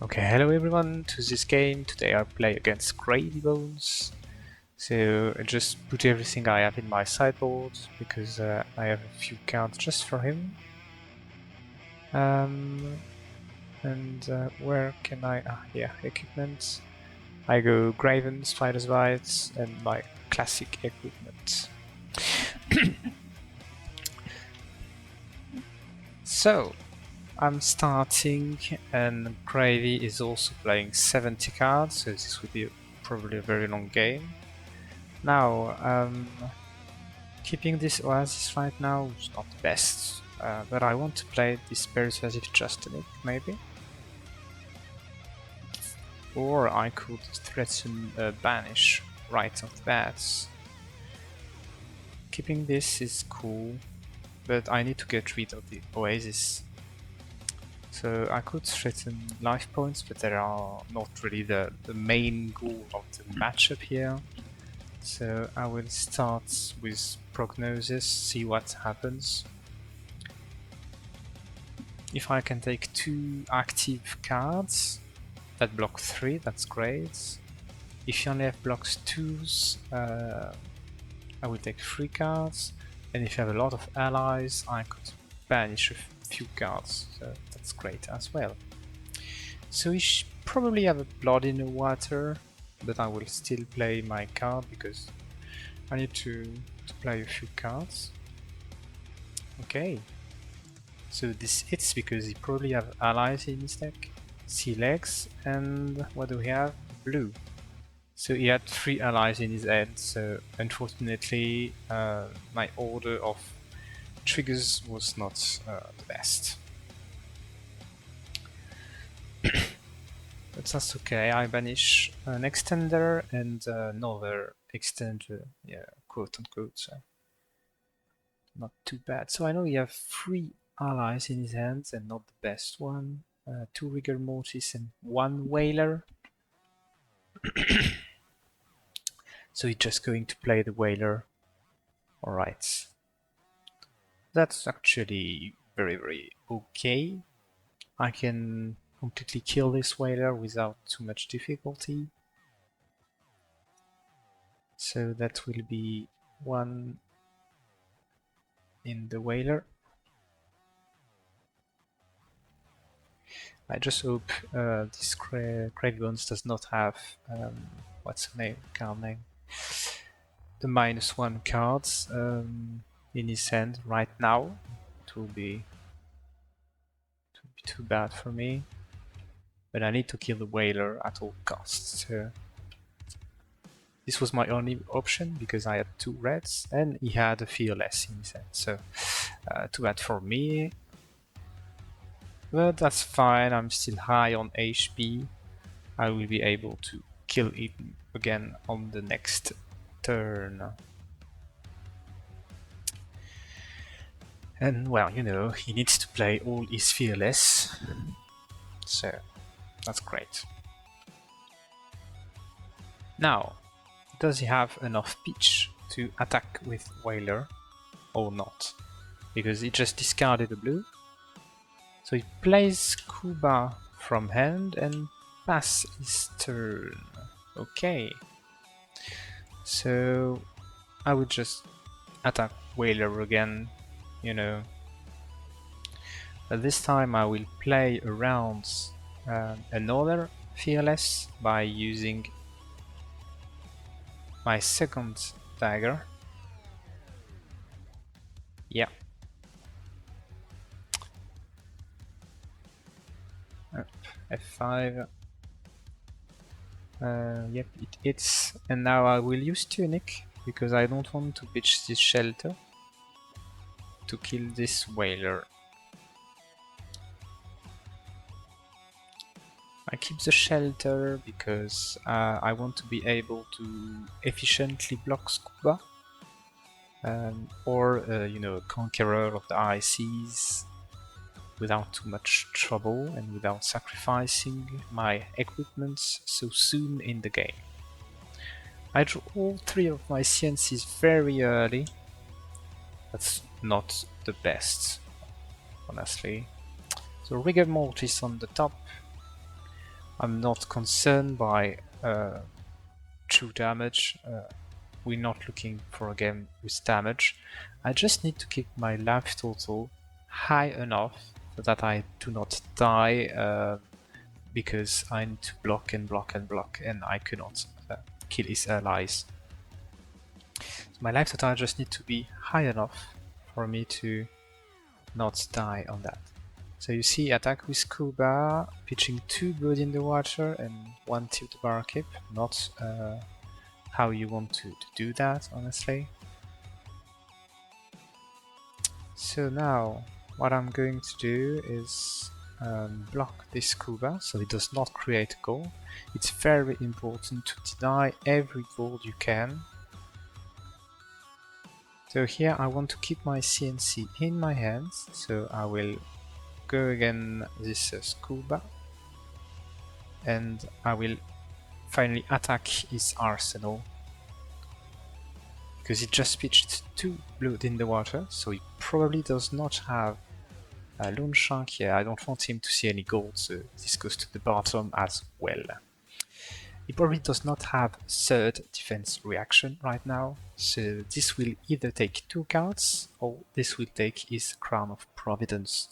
Okay, hello everyone to this game. Today I play against Gravy Bones. So I just put everything I have in my sideboard because I have a few cards just for him. Where can I? Yeah, equipment. I go Graven, Spider's Bites, and my classic equipment. So I'm starting, and Gravy is also playing 70 cards, so this will be probably a very long game. Now, keeping this Oasis right now is not the best, but I want to play this Persuasive Justinic, maybe? Or I could threaten Banish right off the bat. Keeping this is cool, but I need to get rid of the Oasis. So I could threaten life points, but they are not really the main goal of the matchup here. So I will start with Prognosis, see what happens. If I can take 2 active cards that block 3, that's great. If you only have blocks 2s, I will take 3 cards. And if you have a lot of allies, I could banish a few cards, so that's great as well. So we probably have a Blood in the Water, but I will still play my card because I need to play a few cards. Okay. So this hits because he probably have allies in his deck. Sea Legs, and what do we have? Blue. So he had 3 allies in his hand, so unfortunately my order of triggers was not the best. But that's okay, I banish an extender and another extender, yeah, quote unquote, so not too bad. So I know he have 3 allies in his hands and not the best one. 2 Rigor Mortis and 1 Whaler. So he's just going to play the Whaler. Alright. That's actually very okay. I can completely kill this Whaler without too much difficulty. So that will be 1 in the Whaler. I just hope this Craig Bones does not have what's the name? Card name? The -1 cards in his hand right now. It will be too bad for me. But I need to kill the Whaler at all costs. So this was my only option because I had 2 reds and he had a Fearless in his hand. So too bad for me. But that's fine, I'm still high on HP. I will be able to kill it again on the next turn. And well, you know, he needs to play all his Fearless. So that's great. Now, does he have enough pitch to attack with Whaler or not? Because he just discarded a blue. So he plays Scuba from hand and pass his turn. Okay. So I would just attack Whaler again, you know. But this time I will play around another Fearless by using my second dagger. Yeah. F5. Yep, it hits. And now I will use Tunic because I don't want to pitch this shelter to kill this Whaler. I keep the shelter because I want to be able to efficiently block Scuba, or you know, Conqueror of the High Seas without too much trouble and without sacrificing my equipments so soon in the game. I drew all 3 of my sciences very early. That's not the best, honestly. So Rigor Mortis on the top. I'm not concerned by true damage. We're not looking for a game with damage. I just need to keep my life total high enough so that I do not die because I need to block and block and block and I cannot kill his allies. So my life total just need to be high enough for me to not die on that. So you see attack with scuba, pitching 2 birds in the water and 1 tipped barkeep. Not how you want to do that, honestly. So now what I'm going to do is block this scuba so it does not create a goal. It's very important to deny every goal you can. So here I want to keep my CNC in my hands, so I will go again this scuba and I will finally attack his arsenal because he just pitched 2 blood in the water, so he probably does not have a loan shark. Yeah, I don't want him to see any gold, so this goes to the bottom as well. He probably does not have third defense reaction right now, so this will either take 2 cards or this will take his Crown of Providence.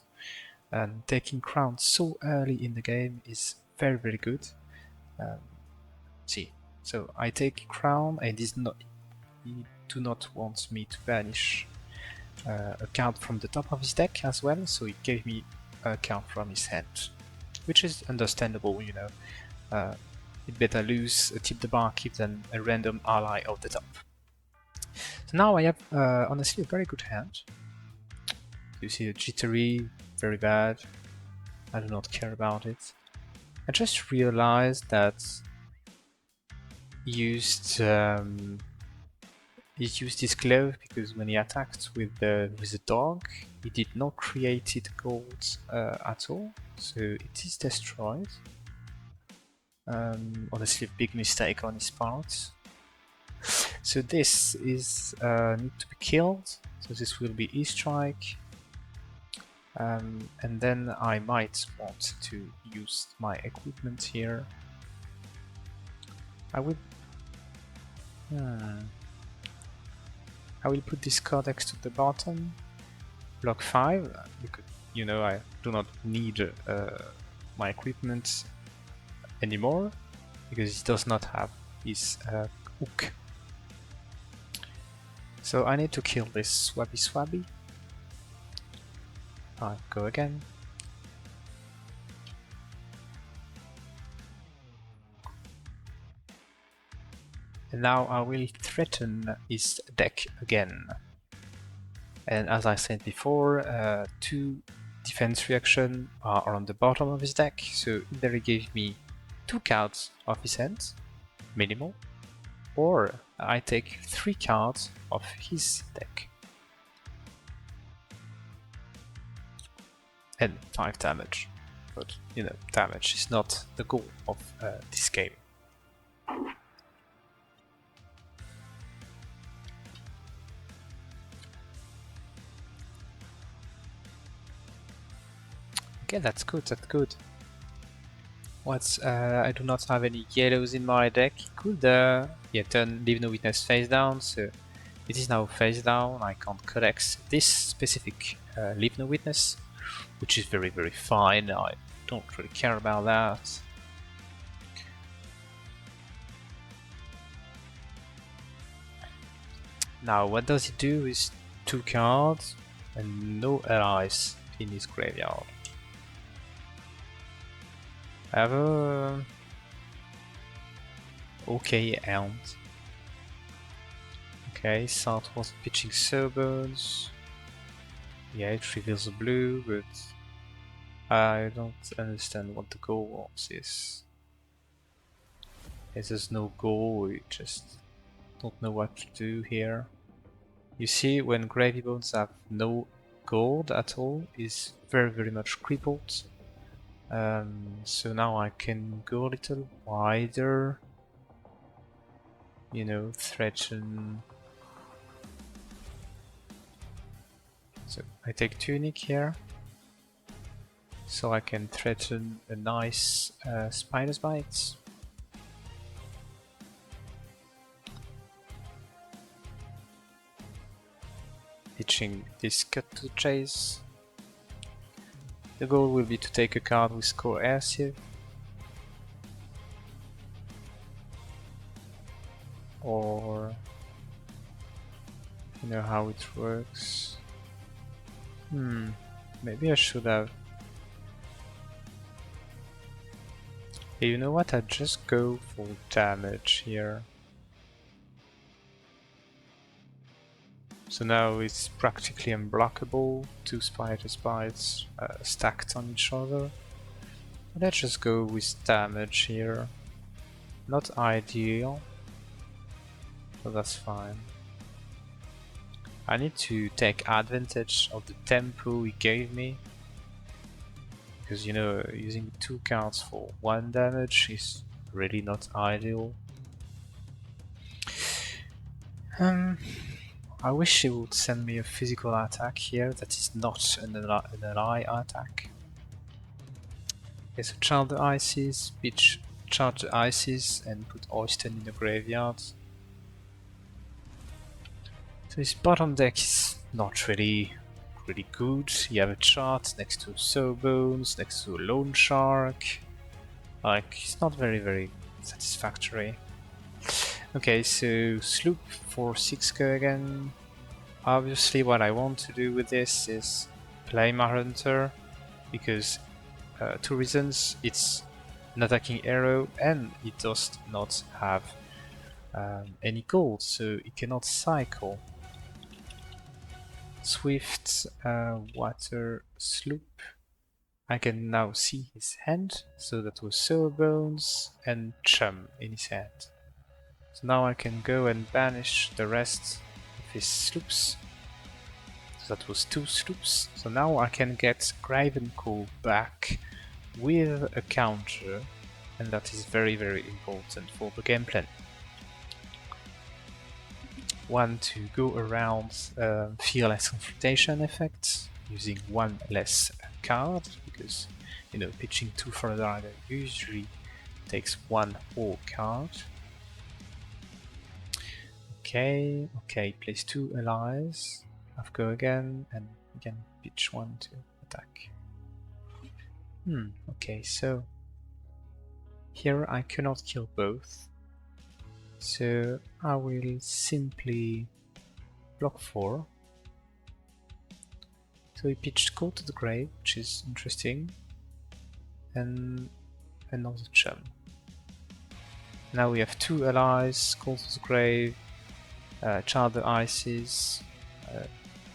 And taking Crown so early in the game is very, very good. See, so I take Crown and he do not want me to banish a card from the top of his deck as well, so he gave me a card from his hand, which is understandable, you know. He'd better lose a Tip the Barkeep than a random ally of the top. So now I have honestly a very good hand. You see the jittery, very bad. I do not care about it. I just realized that he used his glove because when he attacked with the dog, he did not create it gold at all, so it is destroyed. Honestly, a big mistake on his part. So this is need to be killed. So this will be E-strike. And then I might want to use my equipment here. I will put this codex to the bottom. Block 5, because, you know, I do not need my equipment anymore, because it does not have his hook. So I need to kill this swabby. I'll go again. And now I will threaten his deck again. And as I said before, 2 defense reaction are on the bottom of his deck, so either he gave me 2 cards of his hand, minimal, or I take 3 cards of his deck. And 5 damage. But, you know, damage is not the goal of this game. Okay, that's good. I do not have any yellows in my deck. Could turn Leave No Witness face down, so it is now face down. I can't collect this specific Leave No Witness, which is very, very fine. I don't really care about that. Now, what does he do with 2 cards and no allies in his graveyard? I have a okay hand. Okay, South was pitching Soulburns. Yeah, it reveals a blue, but I don't understand what the goal of this. There's no goal, we just don't know what to do here. You see, when Gravy Bones have no gold at all, is very, very much crippled. So now I can go a little wider, you know, threaten. So I take Tunic here. so I can threaten a nice spider's bite. Pitching this cut to the chase. The goal will be to take a card with coercive, or you know how it works. Maybe I should have. Hey, you know what? I'd just go for damage here. So now it's practically unblockable, 2 spider's bites stacked on each other. Let's just go with damage here. Not ideal, but that's fine. I need to take advantage of the tempo he gave me, because you know, using 2 cards for 1 damage is really not ideal. I wish he would send me a physical attack here that is not an ally attack. Okay, so charge the ices, pitch, charge the ices, and put Oysten in the graveyard. So his bottom deck is not really good. You have a chart next to Sawbones, next to a Lone Shark. Like, it's not very satisfactory. Okay, so Sloop for 6 go again. Obviously what I want to do with this is play my Hunter, because 2 reasons: it's an attacking arrow and it does not have any gold, so it cannot cycle. Swift, Water, Sloop. I can now see his hand, so that was Sawbones and Chum in his hand. So now I can go and banish the rest of his sloops. So that was 2 sloops. So now I can get Gravencool back with a counter, and that is very important for the game plan. 1 to go around Fearless Confrontation effect, using 1 less card, because you know, pitching 2 for the rider usually takes 1 whole card. Okay, place 2 allies. I'll go again, and again pitch 1 to attack. Okay, so here I cannot kill both, so I will simply block 4. So he pitched Call to the Grave, which is interesting, and another Chum. Now we have 2 allies, Call to the Grave, Child the Ices,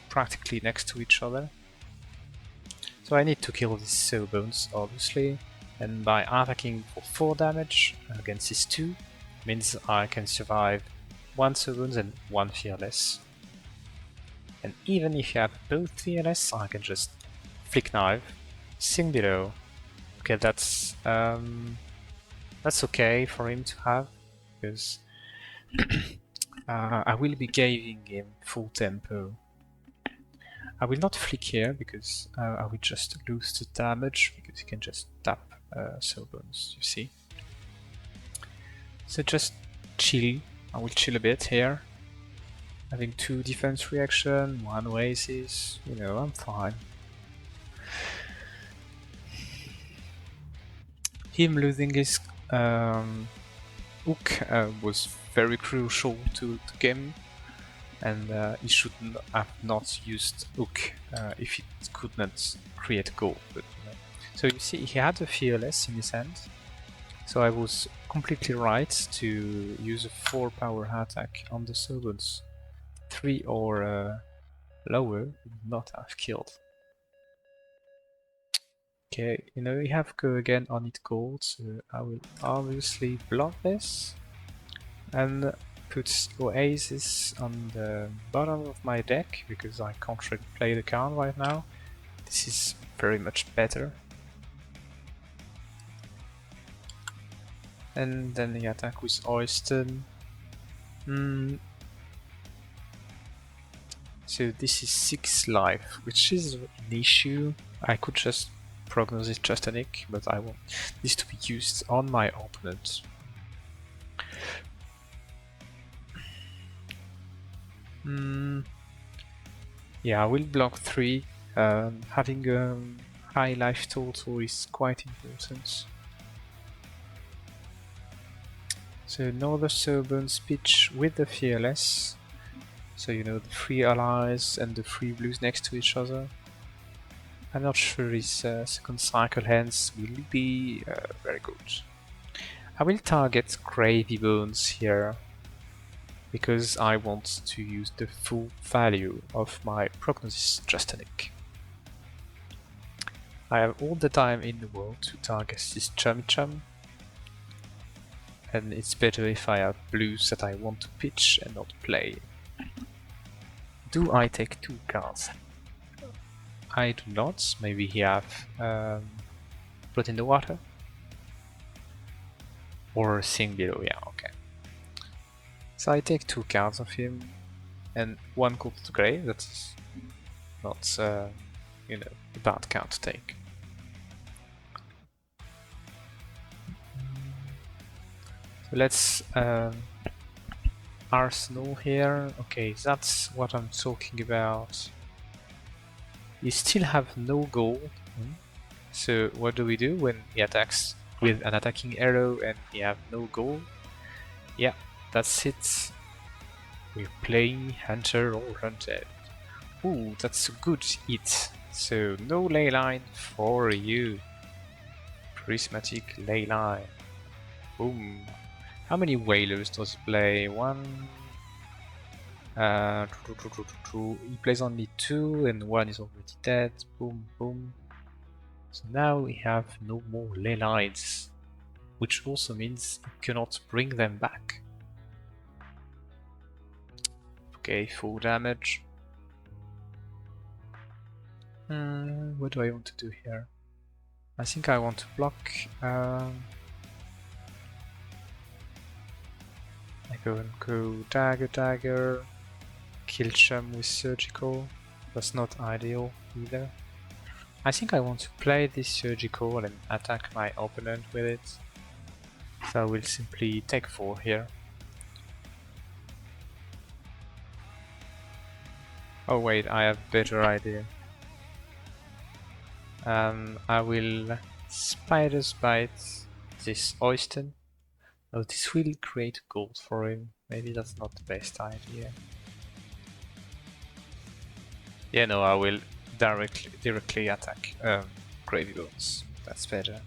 practically next to each other. So I need to kill these Sawbones, obviously, and by attacking for 4 damage against these 2, means I can survive 1 Sawbones and 1 Fearless. And even if you have both Fearless, I can just Flick Knife, Sing Below. Okay, that's okay for him to have, because I will be giving him full tempo. I will not flick here, because I will just lose the damage, because he can just tap Sawbones, you see. So just chill. I will chill a bit here. Having 2 defense reaction, 1 Oasis, you know, I'm fine. Him losing his hook was very crucial to the game, and he should have not used hook if it could not create goal. But, you know. So you see, he had a Fearless in his hand, so I was completely right to use a 4 power attack on the Sawbones. 3 or lower would not have killed. Okay, you know, we have go again on it gold, so I will obviously block this and put Oasis on the bottom of my deck, because I can't really play the card right now. This is very much better. And then the attack with Oysten. So this is 6 life, which is an issue. I could just prognosis just a nick, but I want this to be used on my opponent. Yeah, I will block 3. Having a high life total is quite important. So another Soulburn speech with the Fearless. So you know, the 3 allies and the 3 blues next to each other. I'm not sure his second cycle hands will be very good. I will target Gravy Bones here, because I want to use the full value of my prognosis just a nick. I have all the time in the world to target this Chum, and it's better if I have blues that I want to pitch and not play. Do I take 2 cards? I do not. Maybe he have Blood in the Water? Or Sing Below, yeah, okay. So I take 2 cards of him, and 1 card to grave. That's not, you know, a bad card to take. So let's Arsenal here. Okay, that's what I'm talking about. You still have no gold. So what do we do when he attacks with an attacking arrow and you have no gold? Yeah, that's it. We're playing Hunter or Hunted. Ooh, that's a good hit. So no ley line for you. Prismatic ley line. Boom. How many whalers does he play? 1. He plays only 2 and 1 is already dead. Boom, boom. So now we have no more ley lines, which also means you cannot bring them back. Okay, 4 damage. What do I want to do here? I think I want to block. I go and go dagger, kill Chum with surgical. That's not ideal either. I think I want to play this surgical and attack my opponent with it. So I will simply take 4 here. Oh wait, I have a better idea. I will Spider's Bite this Oyster. Oh, this will create gold for him. Maybe that's not the best idea. Yeah, no, I will directly attack Gravy Bones. That's better.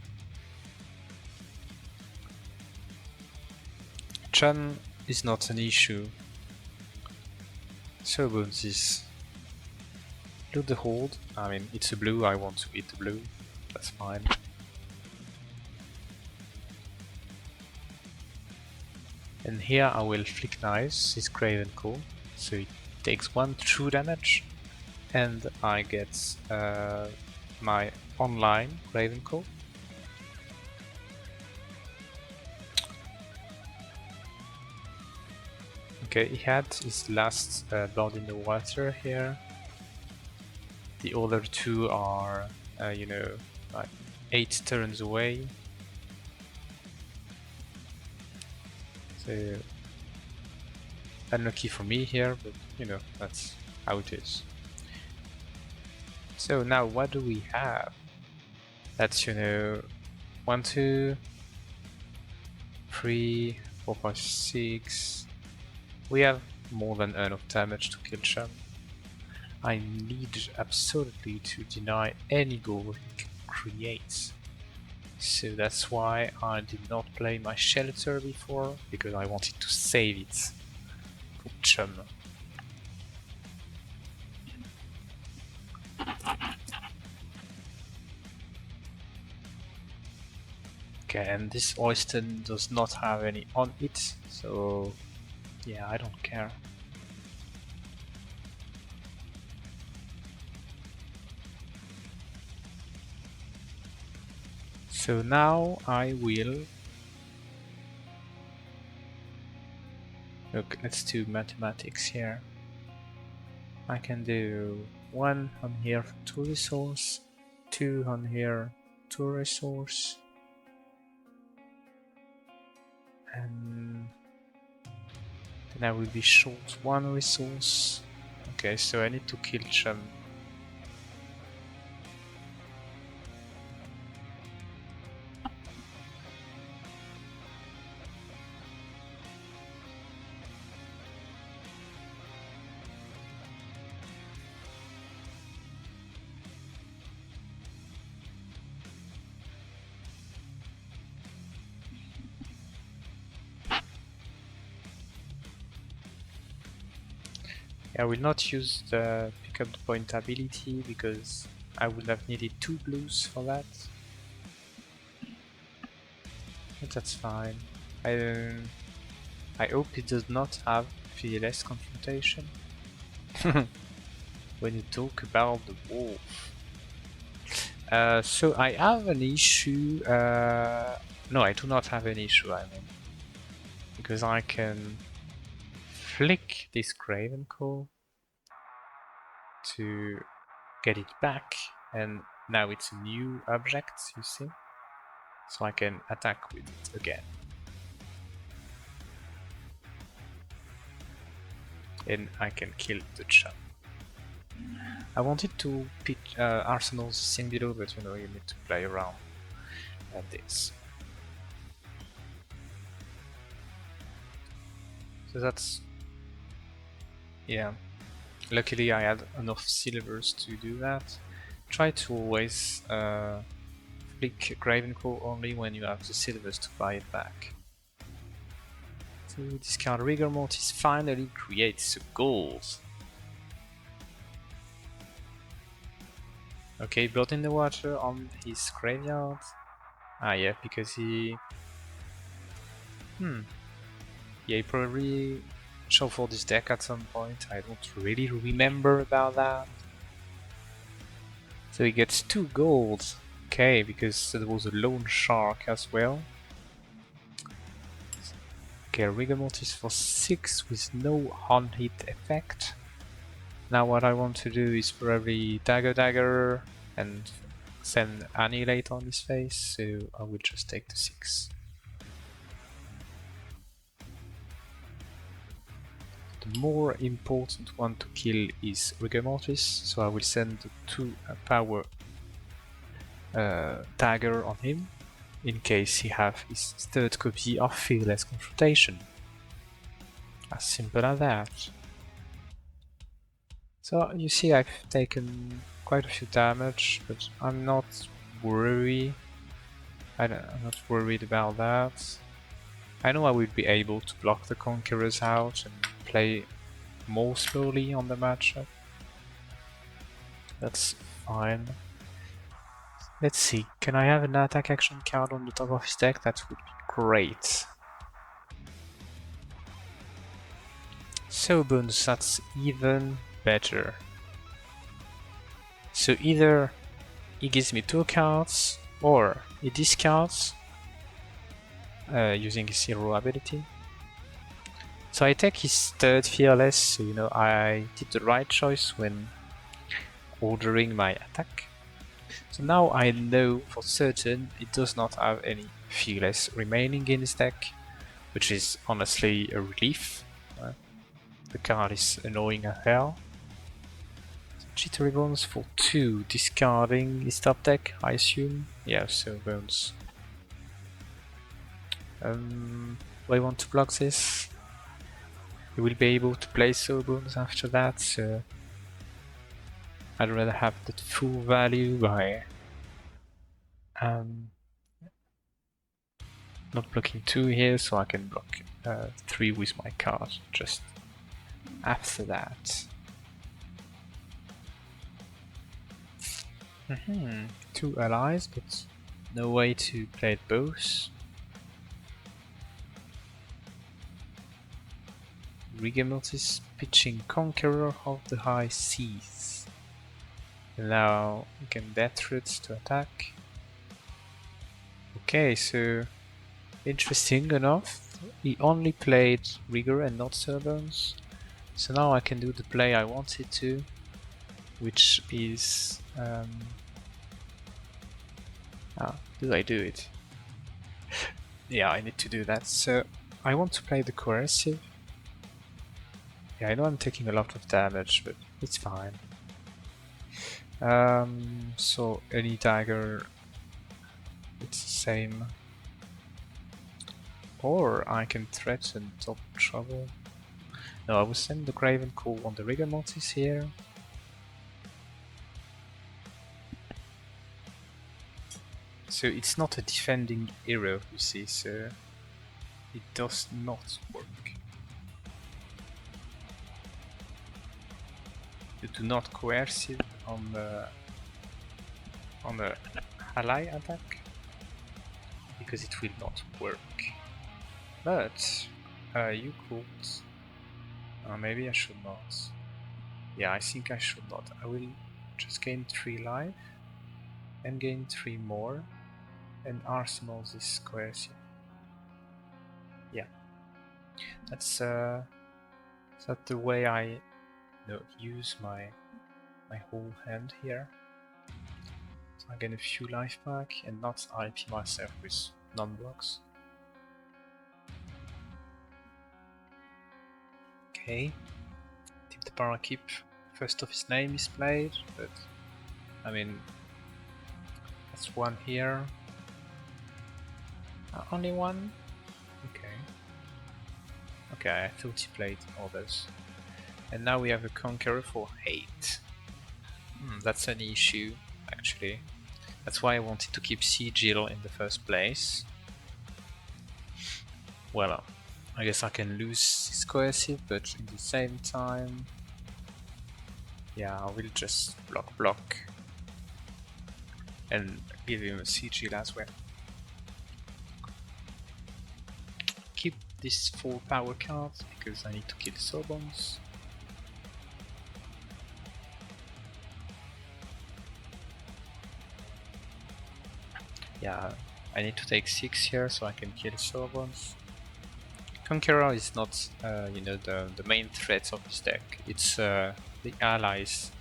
Chum is not an issue. Soulbones is. Loot the hold. I mean, it's a blue, I want to eat the blue. That's fine. And here I will Flick Knives his Craven Call. So it takes 1 true damage. And I get my online Craven Call. Okay, he had his last Blood in the Water here. The other 2 are, you know, like 8 turns away. So unlucky for me here, but you know, that's how it is. So now what do we have? That's, you know, 1, 2, 3, 4, 5, 6. We have more than enough damage to kill Chum. I need absolutely to deny any goal he can create. So that's why I did not play my shelter before, because I wanted to save it for Chum. Okay, and this Oyster does not have any on it, so yeah, I don't care. So now I will... Look, let's do mathematics here. I can do 1 on here for 2 resource, 2 on here, 2 resource. And then I will be short 1 resource. Okay, so I need to kill Chum. I will not use the pick up the point ability because I would have needed 2 blues for that. But that's fine. I hope it does not have VLS confrontation. When you talk about the wolf. So I have an issue. No, I do not have an issue, I mean. Because I can flick this Graven Core to get it back, and now it's a new object, you see? So I can attack with it again. And I can kill the Chum. I wanted to pick Arsenal's thing below, but you know, you need to play around at this. So that's... yeah. Luckily I had enough silvers to do that. Try to always flick Gravencore only when you have the silvers to buy it back. So discard Rigor Mortis finally creates a gold. Okay, Blood in the Water on his graveyard. Ah yeah, because he... yeah, he probably shuffled this deck at some point. I don't really remember about that. So he gets 2 gold. Okay, because there was a Lone Shark as well. Okay, Rigor Mortis for 6 with no on-hit effect. Now what I want to do is probably Dagger and send Annihilate on his face, so I will just take the 6. The more important one to kill is Rigor Mortis, so I will send the 2 power dagger on him, in case he have his 3rd copy of Fearless Confrontation. As simple as that. So you see I've taken quite a few damage, but I'm not worried. I'm not worried about that. I know I will be able to block the Conquerors out and play more slowly on the matchup. That's fine. Let's see, can I have an attack action card on the top of his deck? That would be great. So Bones, that's even better. So either he gives me 2 cards, or he discards using his hero ability. So I take his 3rd Fearless, so you know I did the right choice when ordering my attack. So now I know for certain it does not have any Fearless remaining in his deck, which is honestly a relief. The card is annoying as hell. So Jittery Bones for 2, discarding his top deck, I assume. Yeah, so Bones. Do I want to block this? He will be able to play So Bones after that, so I'd rather have that full value by not blocking 2 here, so I can block 3 with my card just after that. 2 allies, but no way to play it both. Rigor Mortis pitching Conqueror of the High Seas. Now we can Deathroot to attack. Okay, so interesting enough, he only played Rigor and not Surbones. So now I can do the play I wanted to, which is Do I do it? Yeah, I need to do that. So I want to play the coercive. Yeah, I know I'm taking a lot of damage, but it's fine. So any dagger, it's the same. Or I can threaten double trouble. No, I will send the Graven Call on the Rigor Mortis here. So it's not a defending hero, you see, so it does not work. You do not coercive on the ally attack because it will not work. But you could. Maybe I should not. Yeah, I think I should not. I will just gain 3 life and gain 3 more and arsenal this coercive. Yeah, that's the way I use my whole hand here. So I gain a few life back and not IP myself with non-blocks. Okay, Tip the Parakeep, first of his name is played, but I mean, that's one here. Only one? Okay. Okay, I thought he played others. And now we have a Conqueror for 8. That's an issue, actually. That's why I wanted to keep Sigil in the first place. Well, I guess I can lose this coercive, but at the same time... Yeah, I will just block. And give him a Sigil as well. Keep these 4 power cards, because I need to kill Sobons. Yeah, I need to take 6 here so I can kill Sobons. Conqueror is not, the main threat of this deck. It's the allies,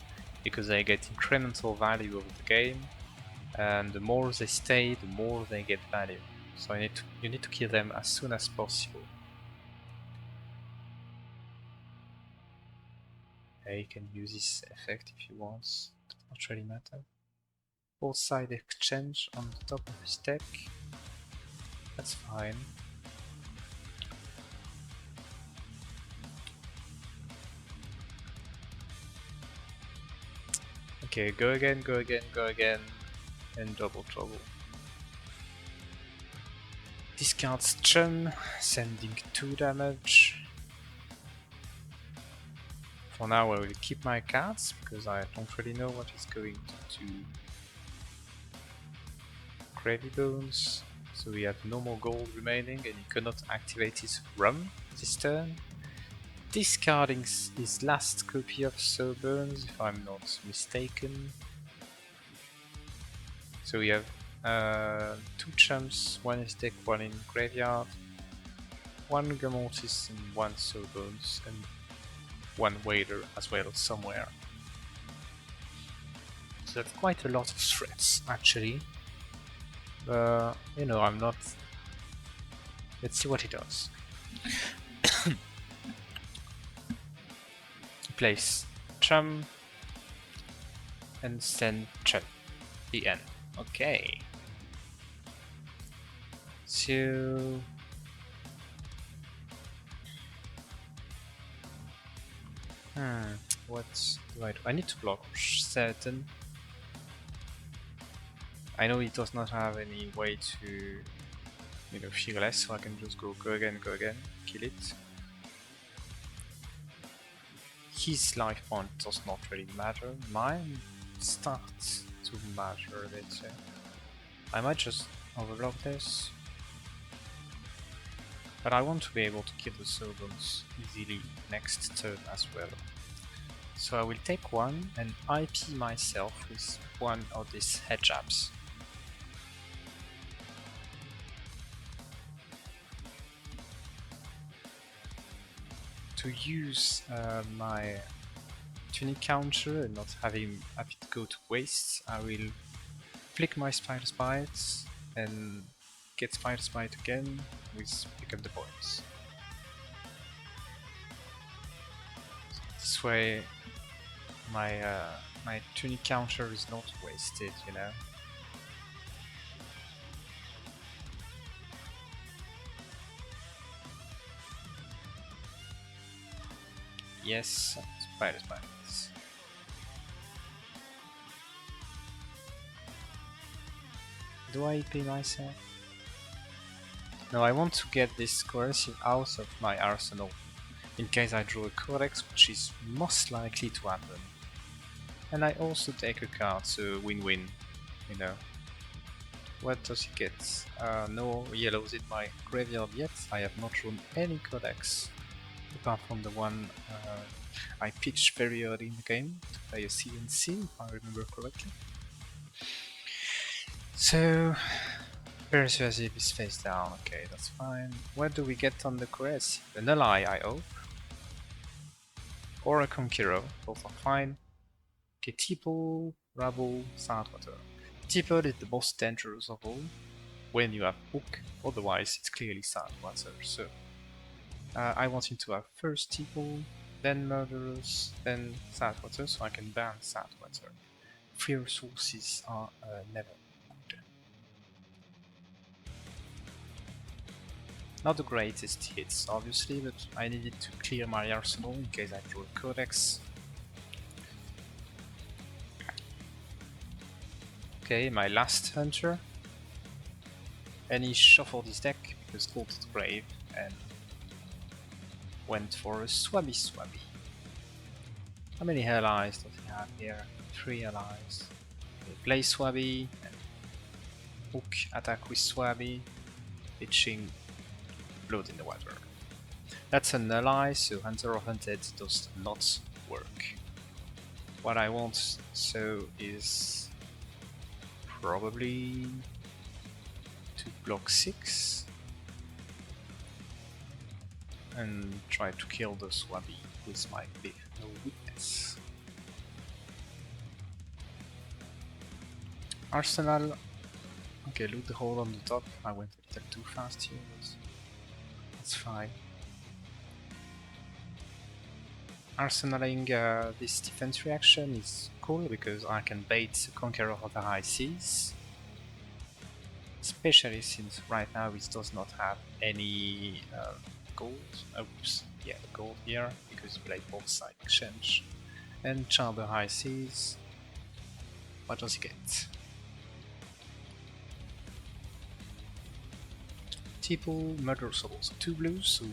because they get incremental value over the game, and the more they stay, the more they get value. So you need to kill them as soon as possible. Yeah, you can use this effect if you want. Does not really matter. Both side exchange on the top of his deck. That's fine. Okay, go again, and double trouble. Discards Chum, sending 2 damage. For now I will keep my cards, because I don't really know what is going to Gravy Bones. So we have no more gold remaining, and he cannot activate his rum this turn. Discarding his last copy of Soulburns, if I'm not mistaken. So we have 2 chumps, 1 is deck, 1 in graveyard, 1 Gamortis and 1 Soulburns, and 1 Wader as well somewhere. So that's quite a lot of threats actually. I'm not... Let's see what he does. Place Chum and send Chum. The end. Okay. So... what do I do? I need to block certain. I know he does not have any way to, feel less, so I can just go again, kill it. His life point does not really matter. Mine starts to matter, let's say. I might just overlock this. But I want to be able to kill the Soulburns easily next turn as well. So I will take 1 and IP myself with 1 of these head jabs. To use my tunic counter and not have it go to waste, I will flick my Spider's Bite and get Spider's Bite again with pick up the points. This way my my tunic counter is not wasted, you know. Yes, Spider's Bites. Do I pay myself? No, I want to get this coercive out of my arsenal, in case I draw a codex, which is most likely to happen. And I also take a card, so win-win, you know. What does he get? No yellows in my graveyard yet. I have not drawn any codex, apart from the one I pitched very early in the game to play a CNC, if I remember correctly. So, Persuasive is face down, okay, that's fine. What do we get on the quest? An ally, I hope. Or a Conqueror, both are fine. Okay, Tipple, Rabble, Sandwater. Tipple is the most dangerous of all when you have Hook, otherwise it's clearly Sandwater. So, I want him to have first Tipple, then Murderers, then Sandwater, so I can ban Sandwater. Free resources are never good. Not the greatest hits, obviously, but I needed to clear my arsenal in case I draw a codex. Okay, my last hunter. And he shuffled his deck because called it grave and went for a Swabby Swabby. How many allies does he have here? 3 allies. Okay, play Swabby and Hook attack with Swabby, pitching Blood in the Water. That's an ally, so Hunter of Hunted does not work. What I want so is probably to block 6 and try to kill the Swabby with my big weakness. Arsenal. Okay, loot the hole on the top. I went a little too fast here, but that's fine. Arsenaling this defense reaction is cool because I can bait the Conqueror of the High Seas. Especially since right now it does not have any gold. Oops, yeah, gold here because he played both side exchange. And Charm the High Seas. What does he get? Tipple, Murder Souls, 2 blues, so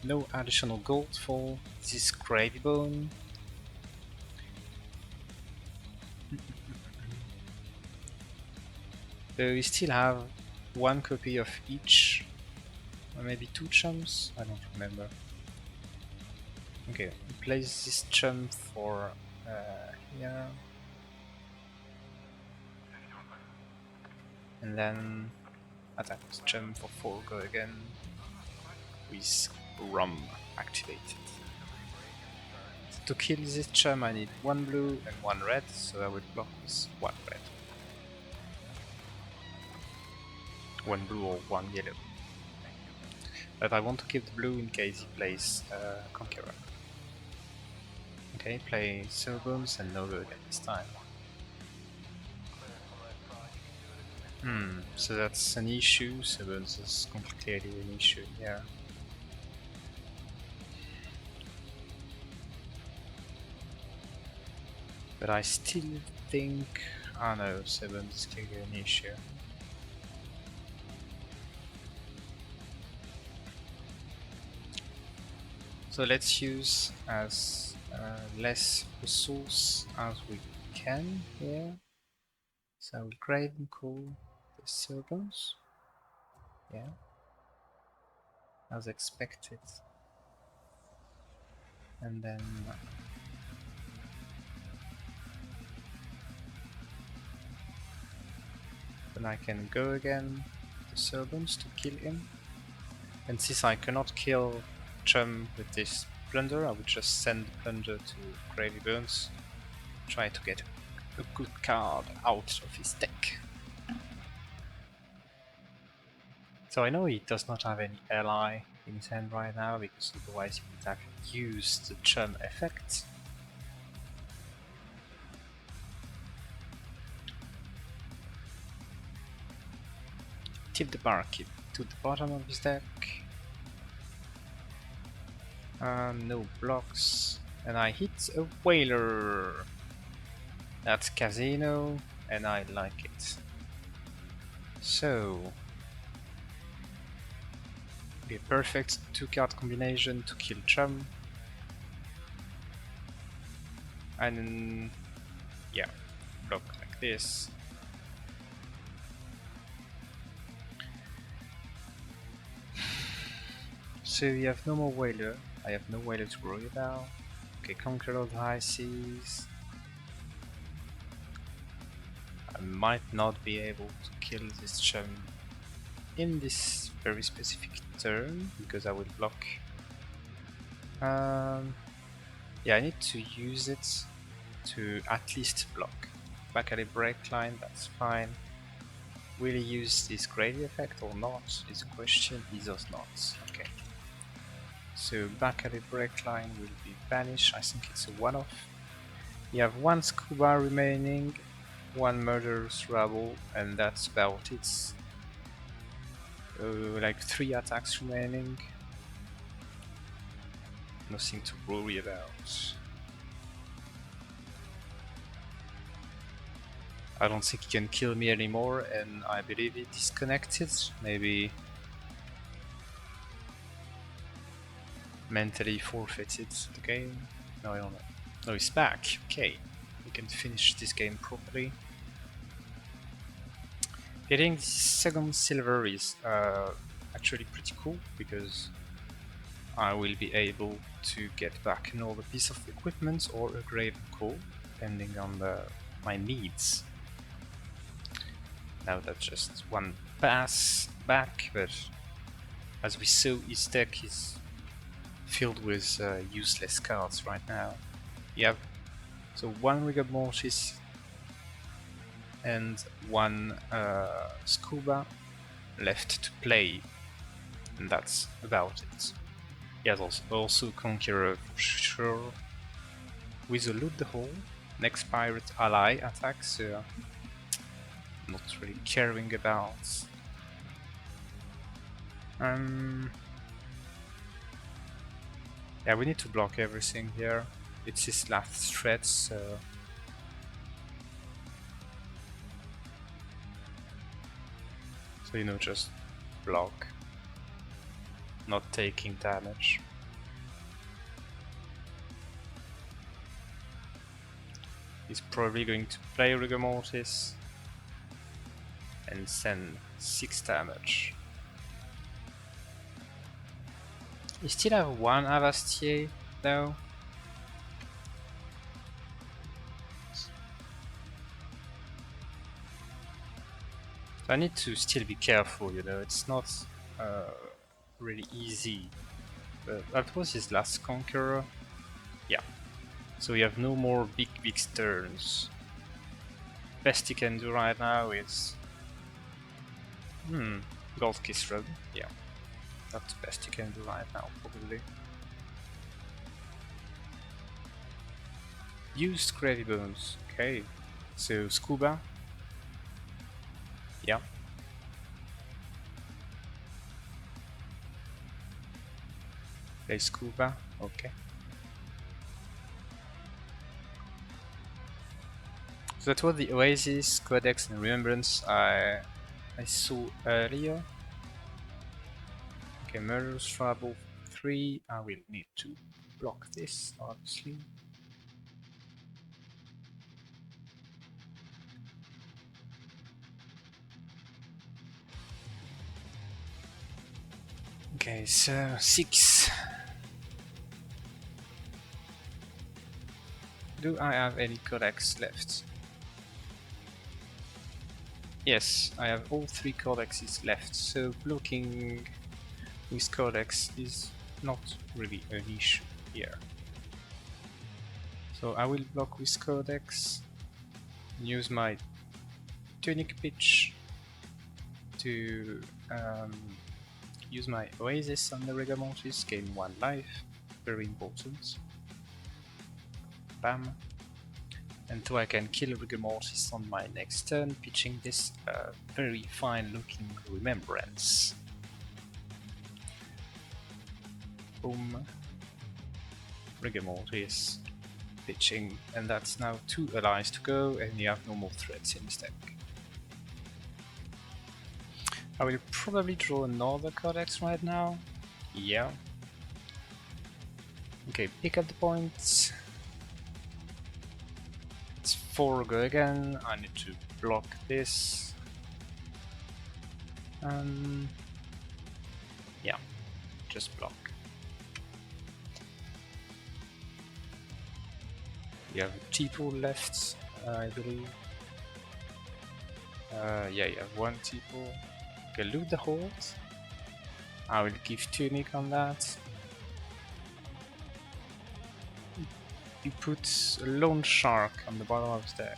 no additional gold for this Gravy Bone. So we still have 1 copy of each, or maybe 2 chums, I don't remember. Okay, we place this chum for here. And then attack with chum for 4 go again, with Rum activated. To kill this chum I need 1 blue and 1 red, so I will block with 1 red. 1 blue or 1 yellow. But I want to keep the blue in case he plays Conqueror. Okay, play Cerebums and Nova again this time. So that's an issue, Cerebums is completely an issue here. But I still think... oh no, Cerebums is clearly an issue. So let's use as less resource as we can here. So I will grave and call the Cerebums. Yeah. As expected. And then I can go again the Cerebums to kill him. And since I cannot kill Chum with this Plunder, I will just send the Plunder to Gravy Bones, try to get a good card out of his deck. So I know he does not have any ally in his hand right now, because otherwise he would have used the chum effect. Tip the barkeep to the bottom of his deck. No blocks. And I hit a whaler. That's casino, and I like it. So, be a perfect 2-card combination to kill chum. And yeah, block like this. So you have no more whaler. I have no whaler to worry about. Okay, conquer all the high seas. I might not be able to kill this chum in this very specific turn, because I will block. Yeah, I need to use it to at least block. Back at a break line, that's fine. Will he use this gravy effect or not is a question. He does not. Okay. So back at a break line will be banished. I think it's a one-off. You have one scuba remaining, one murderous rabble, and that's about it. Like 3 attacks remaining. Nothing to worry about. I don't think he can kill me anymore, and I believe he disconnected. Maybe mentally forfeited the game. No, I don't know. No, he's back. Okay, we can finish this game properly. Getting the second silver is actually pretty cool, because I will be able to get back another piece of equipment or a grave core, depending on my needs. Now that's just one pass back, but as we saw, his deck is filled with useless cards right now. Yep. So one rigor mortis and one scuba left to play, and that's about it. He has also Conqueror for sure. With a loot the hole, next pirate ally attacks. Not really caring about. Yeah, we need to block everything here. It's his last threat, so you know, just block, not taking damage. He's probably going to play Rigor Mortis and send 6 damage. You still have one Avastier though. So I need to still be careful, you know, it's not really easy. But that was his last Conqueror. Yeah. So you have no more big turns. Best he can do right now is Gold Kiss Rub. Yeah. That's the best you can do right now, probably. Used Gravy Bones. Okay. So Scuba. Yeah. Play Scuba. Okay. So that was the Oasis, Codex, and Remembrance I saw earlier. Okay, Murderous Trouble 3. I will need to block this, obviously. Okay, so 6. Do I have any codex left? Yes, I have all 3 codexes left, so blocking with codex is not really an issue here. So I will block with codex, use my tunic pitch to use my Oasis on the Rigor Mortis, gain 1 life, very important. Bam. And so I can kill Rigor Mortis on my next turn, pitching this very fine looking Remembrance. Boom. Rigor Mortis, pitching, and that's now 2 allies to go, and you have no more threats in this deck. I will probably draw another Codex right now. Yeah. Okay, pick up the points. It's 4 go again. I need to block this. Yeah, just block. You have a T-pool left, I believe. Yeah, you have 1 T-pool. Okay, loot the Horde. I will give Tunic on that. You put a Lone Shark on the bottom of the deck.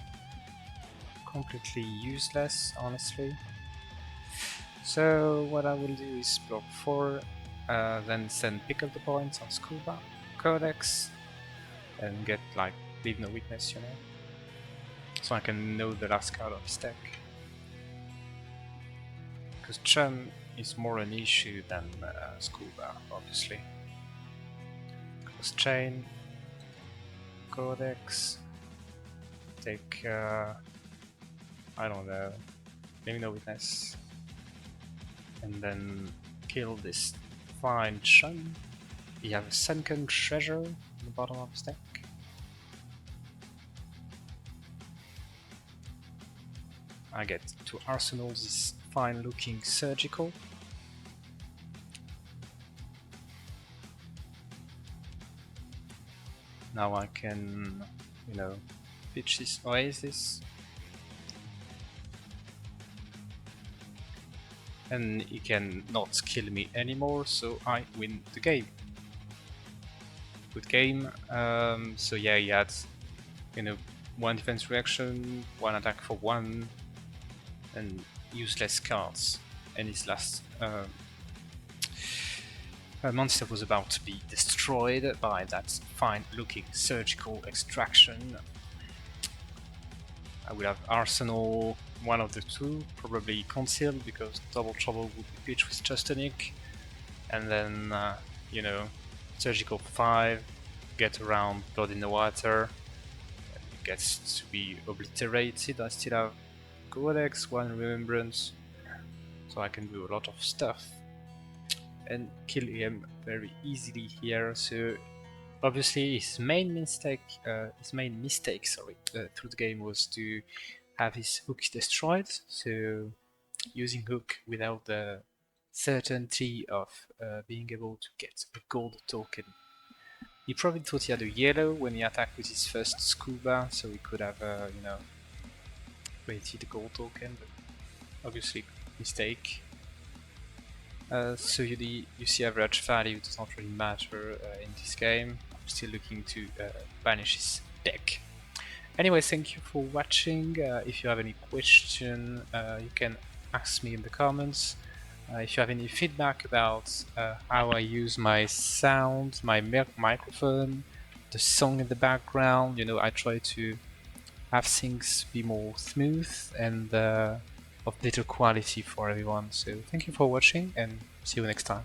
Completely useless, honestly. So what I will do is block 4, then send pick up the points on Scuba, Codex, and get like leave no weakness, you know. So I can know the last card of his deck. Because Chum is more an issue than Scuba, obviously. Cross Chain, Codex, take, I don't know, maybe no witness, and then kill this fine Chum. We have a sunken treasure on the bottom of his deck. I get to arsenal this fine looking surgical. Now I can, you know, pitch this Oasis. And he can not kill me anymore, so I win the game. Good game. So yeah, he had, you know, 1 defense reaction, 1 attack for 1, and useless cards. And his last monster was about to be destroyed by that fine-looking surgical extraction. I will have Arsenal, one of the 2, probably Concealed, because Double Trouble would be pitched with just a Nick. And then, you know, Surgical 5, get around Blood in the Water, it gets to be obliterated. I still have Codex, 1 Remembrance, so I can do a lot of stuff and kill him very easily here. So obviously his main mistake through the game was to have his hook destroyed, so using hook without the certainty of being able to get a gold token. He probably thought he had a yellow when he attacked with his first Scuba, so he could have, you know, waited a gold token, but obviously mistake. So you see average value does not really matter in this game. I'm still looking to banish his deck. Anyway, thank you for watching. If you have any question, you can ask me in the comments. If you have any feedback about how I use my sound, my microphone, the song in the background, you know, I try to have things be more smooth and of better quality for everyone. So thank you for watching and see you next time.